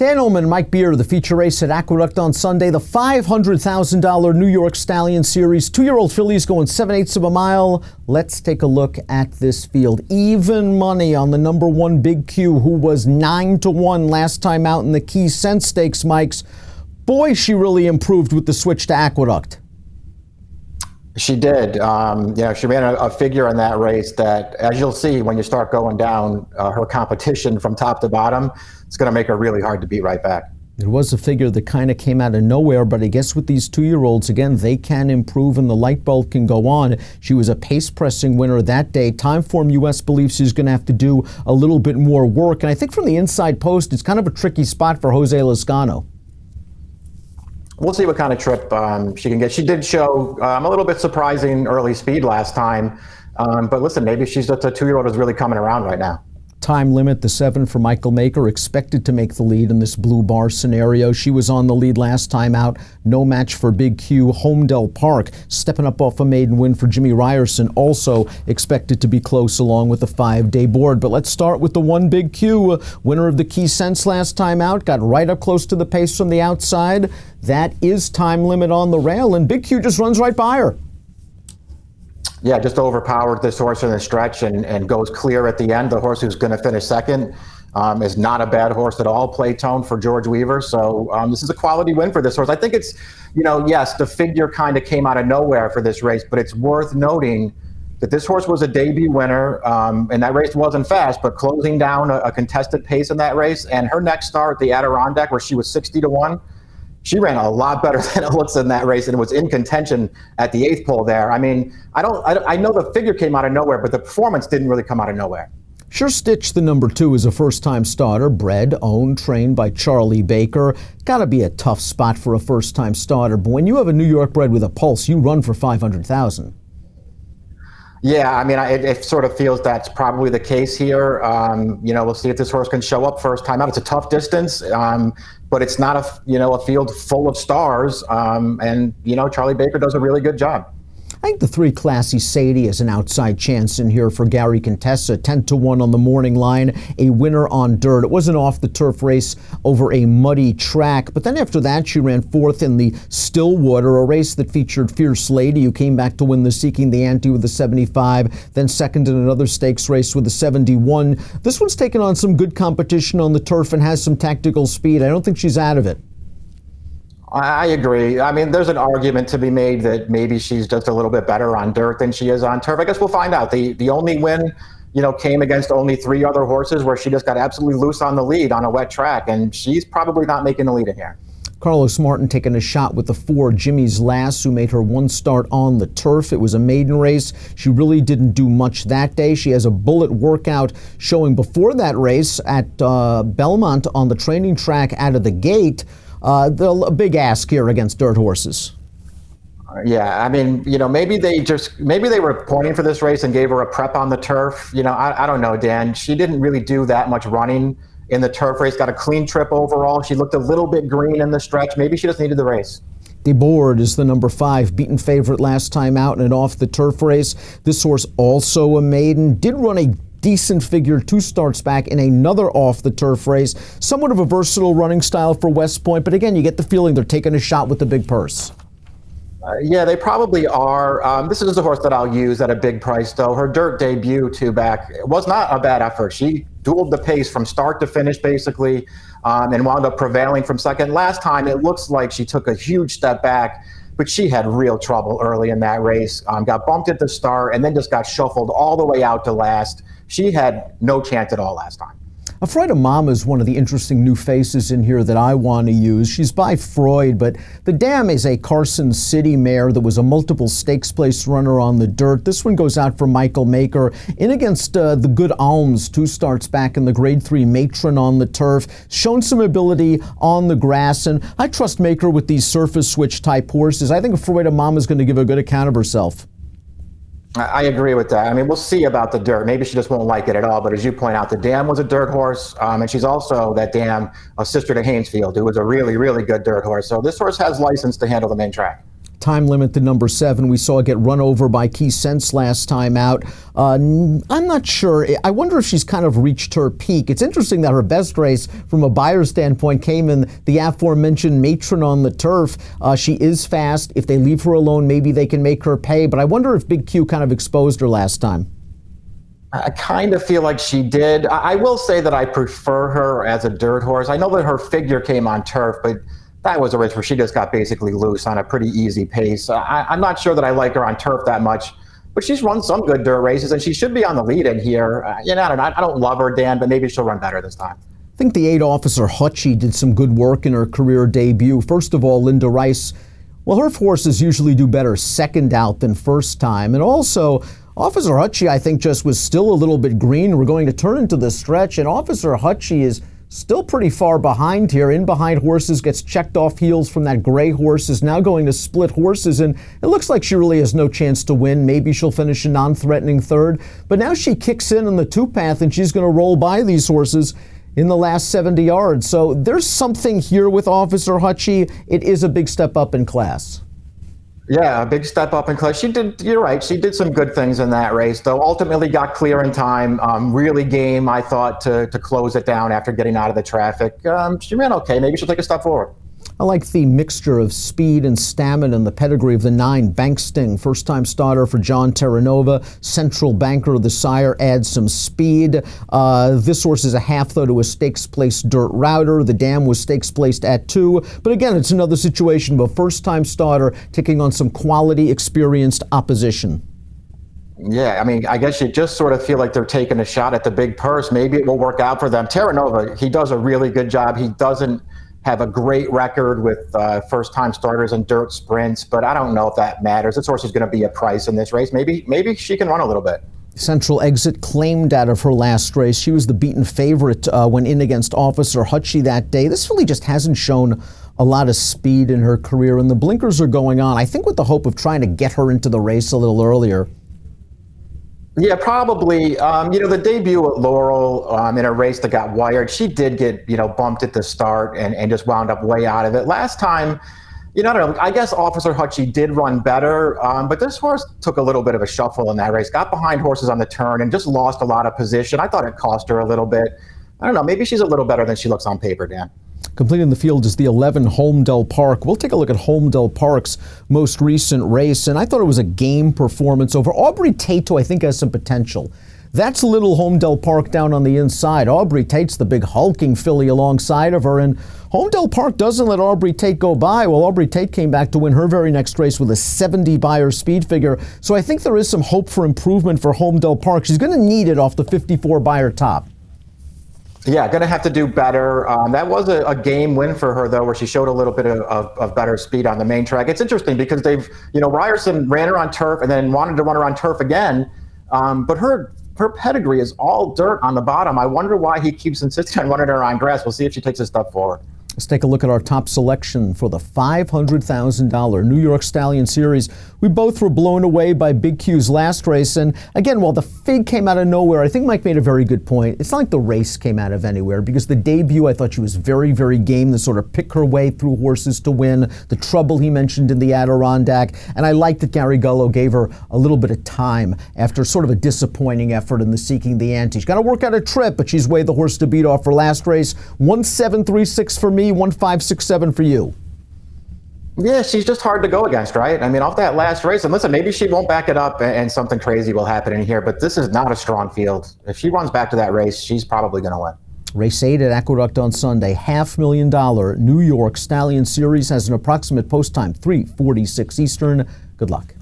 Dan Illman and Mike Beer, the feature race at Aqueduct on Sunday, the $500,000 New York Stallion Series. 2-year-old fillies going 7/8 of a mile. Let's take a look at this field. Even money on the number 1 Big Q, who was 9-1 last time out in the Key Cent Stakes, Mike's. Boy, she really improved with the switch to Aqueduct. She did. She ran a figure in that race that, as you'll see when you start going down her competition from top to bottom, it's going to make her really hard to beat right back. It was a figure that kind of came out of nowhere, but I guess with these 2-year-olds, again, they can improve and the light bulb can go on. She was a pace-pressing winner that day. Timeform US believes she's going to have to do a little bit more work, and I think from the inside post, it's kind of a tricky spot for Jose Lezcano. We'll see what kind of trip she can get. She did show a little bit surprising early speed last time. But listen, maybe she's just a 2-year-old who's really coming around right now. Time limit, the 7 for Michael Maker, expected to make the lead in this blue bar scenario. She was on the lead last time out. No match for Big Q. Holmdel Park stepping up off a maiden win for Jimmy Ryerson, also expected to be close along with the 5-day board. But let's start with the 1 Big Q. Winner of the Key Cents last time out, got right up close to the pace from the outside. That is Time limit on the rail, and Big Q just runs right by her. Yeah, just overpowered this horse in the stretch and goes clear at the end. The horse who's going to finish second is not a bad horse at all, play tone for George Weaver. So this is a quality win for this horse. I think it's, yes, the figure kind of came out of nowhere for this race, but it's worth noting that this horse was a debut winner, and that race wasn't fast, but closing down a contested pace in that race. And her next start, the Adirondack, where she was 60-1, she ran a lot better than it looks in that race and was in contention at the 8th pole there. I mean, I know the figure came out of nowhere, but the performance didn't really come out of nowhere. Sure Stitch, the number 2, is a first-time starter, bred, owned, trained by Charlie Baker. Got to be a tough spot for a first-time starter, but when you have a New York bred with a pulse, you run for 500,000. Yeah, I mean, it sort of feels that's probably the case here. We'll see if this horse can show up first time out. It's a tough distance, but it's not a field full of stars. Charlie Baker does a really good job. I think the 3 Classy Sadie is an outside chance in here for Gary Contessa, 10-1 on the morning line, a winner on dirt. It was an off-the-turf race over a muddy track, but then after that she ran 4th in the Stillwater, a race that featured Fierce Lady, who came back to win the Seeking the Ante with the 75, then second in another stakes race with the 71. This one's taken on some good competition on the turf and has some tactical speed. I don't think she's out of it. I agree. I mean, there's an argument to be made that maybe she's just a little bit better on dirt than she is on turf. I guess we'll find out. The only win, came against only 3 other horses where she just got absolutely loose on the lead on a wet track, and she's probably not making the lead in here. Carlos Martin taking a shot with the 4 Jimmy's Lass, who made her 1 start on the turf. It was a maiden race. She really didn't do much that day. She has a bullet workout showing before that race at Belmont on the training track out of the gate. A big ask here against dirt horses. Yeah, I mean, maybe they were pointing for this race and gave her a prep on the turf. I don't know, Dan. She didn't really do that much running in the turf race. Got a clean trip overall. She looked a little bit green in the stretch. Maybe she just needed the race. DeBoard is the number 5, beaten favorite last time out in an off-the-turf race. This horse also a maiden, did run a decent figure 2 starts back in another off-the-turf race. Somewhat of a versatile running style for West Point, but again, you get the feeling they're taking a shot with the big purse. Yeah, they probably are. This is a horse that I'll use at a big price, though. Her dirt debut 2 back was not a bad effort. She dueled the pace from start to finish, basically, and wound up prevailing from second. Last time, it looks like she took a huge step back, but she had real trouble early in that race. Got bumped at the start and then just got shuffled all the way out to last. She had no chance at all last time. Afraid of Mama is one of the interesting new faces in here that I want to use. She's by Freud, but the dam is a Carson City mare that was a multiple stakes place runner on the dirt. This one goes out for Michael Maker in against the good Alms, 2 starts back in the grade 3 matron on the turf. Shown some ability on the grass, and I trust Maker with these surface switch type horses. I think Afraid of Mama is going to give a good account of herself. I agree with that. I mean, we'll see about the dirt. Maybe she just won't like it at all. But as you point out, the dam was a dirt horse, and she's also that dam a sister to Haynesfield, who was a really, really good dirt horse. So this horse has license to handle the main track. Time limit to number 7. We saw it get run over by Key Sense last time out. I'm not sure. I wonder if she's kind of reached her peak. It's interesting that her best race from a buyer standpoint came in the aforementioned Matron on the turf. She is fast. If they leave her alone, maybe they can make her pay. But I wonder if Big Q kind of exposed her last time. I kind of feel like she did. I will say that I prefer her as a dirt horse. I know that her figure came on turf, but that was a race where she just got basically loose on a pretty easy pace. I'm not sure that I like her on turf that much, but she's run some good dirt races, and she should be on the lead in here. I don't love her, Dan, but maybe she'll run better this time. I think the 8 Officer Hutchie did some good work in her career debut. First of all, Linda Rice, well, her horses usually do better second out than first time, and also Officer Hutchie, I think, just was still a little bit green. We're going to turn into the stretch, and Officer Hutchie is still pretty far behind here. In behind horses, gets checked off heels from that gray horse, is now going to split horses, and it looks like she really has no chance to win. Maybe she'll finish a non-threatening third, but now she kicks in on the 2-path, and she's going to roll by these horses in the last 70 yards. So there's something here with Officer Hutchie. It is a big step up in class. Yeah, a big step up in class. You're right. She did some good things in that race, though. Ultimately got clear in time. Really game, I thought, to close it down after getting out of the traffic. She ran okay. Maybe she'll take a step forward. I like the mixture of speed and stamina and the pedigree of the 9, Bank Sting, first-time starter for John Terranova. Central Banker of the sire adds some speed. This horse is a half, though, to a stakes-placed Dirt Router. The Dam was stakes-placed at 2. But again, it's another situation of a first-time starter taking on some quality, experienced opposition. Yeah, I mean, I guess you just sort of feel like they're taking a shot at the big purse. Maybe it will work out for them. Terranova, he does a really good job. He doesn't have a great record with first-time starters and dirt sprints, but I don't know if that matters. This horse is going to be a price in this race. Maybe she can run a little bit. Central Exit claimed out of her last race. She was the beaten favorite when in against Officer Hutchie that day. This filly just hasn't shown a lot of speed in her career, and the blinkers are going on, I think, with the hope of trying to get her into the race a little earlier. Yeah, probably. The debut at Laurel in a race that got wired, she did get, bumped at the start and just wound up way out of it. Last time, I don't know, I guess Officer Hutchie did run better, but this horse took a little bit of a shuffle in that race, got behind horses on the turn and just lost a lot of position. I thought it cost her a little bit. I don't know, maybe she's a little better than she looks on paper, Dan. Completing the field is the 11 Holmdel Park. We'll take a look at Holmdel Park's most recent race, and I thought it was a game performance over Aubrey Tate, who I think has some potential. That's little Holmdel Park down on the inside. Aubrey Tate's the big hulking filly alongside of her, and Holmdel Park doesn't let Aubrey Tate go by. Well, Aubrey Tate came back to win her very next race with a 70 buyer speed figure, so I think there is some hope for improvement for Holmdel Park. She's going to need it off the 54 buyer top. Yeah, going to have to do better. That was a game win for her, though, where she showed a little bit of better speed on the main track. It's interesting because Ryerson ran her on turf and then wanted to run her on turf again. But her pedigree is all dirt on the bottom. I wonder why he keeps insisting on running her on grass. We'll see if she takes a step forward. Let's take a look at our top selection for the $500,000 New York Stallion Series. We both were blown away by Big Q's last race. And again, while the fig came out of nowhere, I think Mike made a very good point. It's not like the race came out of anywhere, because the debut, I thought she was very, very game to sort of pick her way through horses to win. The trouble he mentioned in the Adirondack. And I liked that Gary Gullo gave her a little bit of time after sort of a disappointing effort in the Seeking the Ante. She's got to work out a trip, but she's way the horse to beat off her last race. 1-7-3-6 for me. 1-5-6-7 for you. Yeah, she's just hard to go against, right? I mean, off that last race, and listen, maybe she won't back it up and something crazy will happen in here, but this is not a strong field. If she runs back to that race, she's probably going to win. Race 8 at Aqueduct on Sunday, $500,000 New York Stallion Series has an approximate post time, 3:46 Eastern. Good luck.